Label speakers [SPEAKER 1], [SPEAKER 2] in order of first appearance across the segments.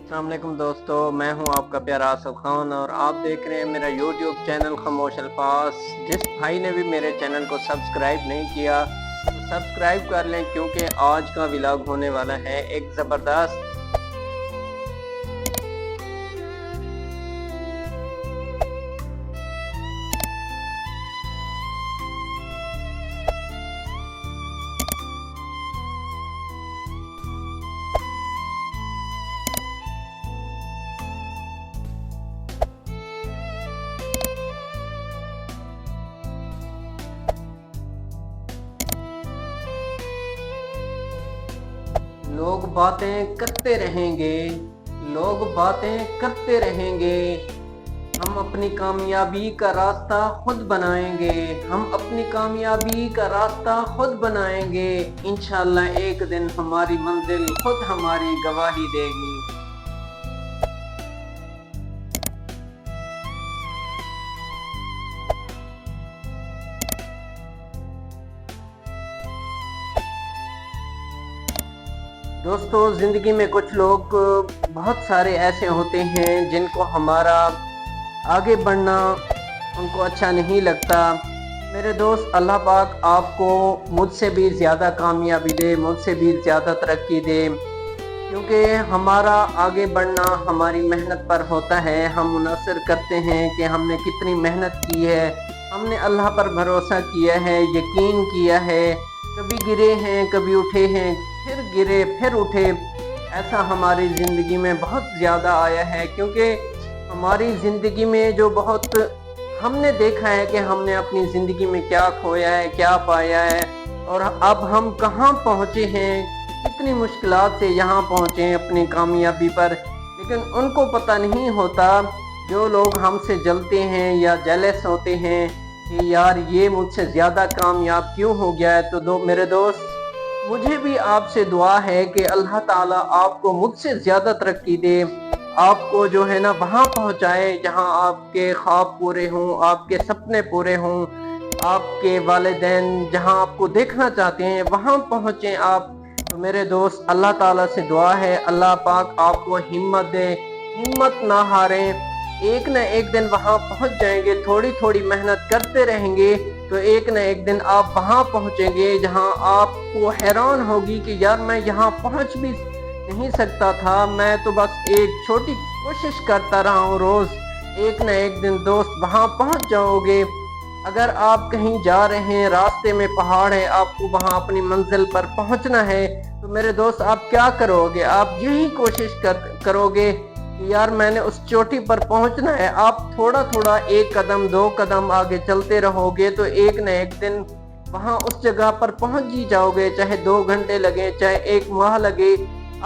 [SPEAKER 1] अस्सलाम वालेकुम दोस्तों, मैं हूं आपका प्यारा आसिफ खान और आप देख रहे हैं मेरा यूट्यूब चैनल खामोश अल्फाज। जिस भाई ने भी मेरे चैनल को सब्सक्राइब नहीं किया तो सब्सक्राइब कर लें, क्योंकि आज का व्लॉग होने वाला है एक ज़बरदस्त। लोग बातें करते रहेंगे, लोग बातें करते रहेंगे। हम अपनी कामयाबी का रास्ता खुद बनाएंगे, हम अपनी कामयाबी का रास्ता खुद बनाएंगे। इंशाल्लाह एक दिन हमारी मंजिल खुद हमारी गवाही देगी। दोस्तों, ज़िंदगी में कुछ लोग बहुत सारे ऐसे होते हैं जिनको हमारा आगे बढ़ना उनको अच्छा नहीं लगता। मेरे दोस्त, अल्लाह पाक आपको मुझसे भी ज़्यादा कामयाबी दे, मुझसे भी ज़्यादा तरक्की दे, क्योंकि हमारा आगे बढ़ना हमारी मेहनत पर होता है। हम मुनसर करते हैं कि हमने कितनी मेहनत की है, हमने अल्लाह पर भरोसा किया है, यकीन किया है। कभी गिरे हैं, कभी उठे हैं, फिर गिरे फिर उठे। ऐसा हमारी ज़िंदगी में बहुत ज़्यादा आया है, क्योंकि हमारी ज़िंदगी में जो बहुत हमने देखा है कि हमने अपनी ज़िंदगी में क्या खोया है, क्या पाया है, और अब हम कहाँ पहुँचे हैं, कितनी मुश्किलात से यहाँ पहुँचे हैं अपनी कामयाबी पर। लेकिन उनको पता नहीं होता, जो लोग हमसे जलते हैं या जेलस होते हैं कि यार ये मुझसे ज़्यादा कामयाब क्यों हो गया है। तो मेरे दोस्त, मुझे भी आपसे दुआ है कि अल्लाह ताला आपको मुझसे ज़्यादा तरक्की दे, आपको जो है ना वहाँ पहुँचाए जहाँ आपके ख्वाब पूरे हों, आपके सपने पूरे हों, आपके वालिदैन जहाँ आपको देखना चाहते हैं वहाँ पहुँचें आप। तो मेरे दोस्त, अल्लाह ताला से दुआ है, अल्लाह पाक आपको हिम्मत दे, हिम्मत ना हारें। एक न एक दिन वहाँ पहुँच जाएंगे। थोड़ी थोड़ी मेहनत करते रहेंगे तो एक न एक दिन आप वहाँ पहुँचेंगे जहाँ आपको हैरान होगी कि यार मैं यहाँ पहुँच भी नहीं सकता था, मैं तो बस एक छोटी कोशिश करता रहा हूँ रोज़। एक न एक दिन दोस्त वहाँ पहुँच जाओगे। अगर आप कहीं जा रहे हैं, रास्ते में पहाड़ है, आपको वहाँ अपनी मंजिल पर पहुँचना है, तो मेरे दोस्त आप क्या करोगे? आप यही कोशिश करोगे कि यार मैंने उस चोटी पर पहुंचना है। आप थोड़ा थोड़ा एक कदम दो कदम आगे चलते रहोगे तो एक न एक दिन वहां उस जगह पर पहुंच ही जाओगे। चाहे 2 घंटे लगे, चाहे 1 माह लगे,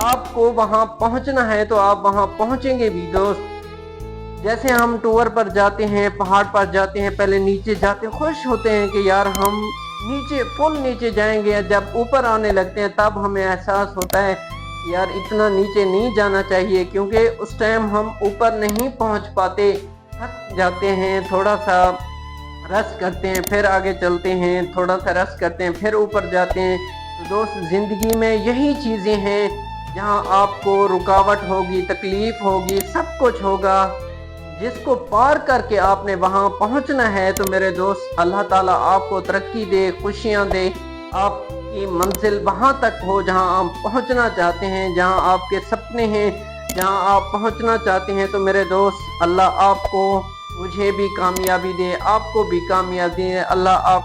[SPEAKER 1] आपको वहां पहुंचना है तो आप वहां पहुंचेंगे भी दोस्त। जैसे हम टूर पर जाते हैं, पहाड़ पर जाते हैं, पहले नीचे जाते खुश होते हैं कि यार हम नीचे फुल नीचे जाएंगे। जब ऊपर आने लगते हैं तब हमें एहसास होता है यार इतना नीचे नहीं जाना चाहिए, क्योंकि उस टाइम हम ऊपर नहीं पहुंच पाते, थक जाते हैं, थोड़ा सा रेस्ट करते हैं, फिर आगे चलते हैं, थोड़ा सा रेस्ट करते हैं, फिर ऊपर जाते हैं। तो दोस्त, ज़िंदगी में यही चीज़ें हैं जहां आपको रुकावट होगी, तकलीफ़ होगी, सब कुछ होगा, जिसको पार करके आपने वहां पहुंचना है। तो मेरे दोस्त, अल्लाह ताला आपको तरक्की दे, खुशियां दे, आपकी मंजिल वहां तक हो जहां आप पहुंचना चाहते हैं, जहां आपके सपने हैं, जहां आप पहुंचना चाहते हैं। तो मेरे दोस्त, अल्लाह आपको, मुझे भी कामयाबी दे, आपको भी कामयाबी दे। अल्लाह आप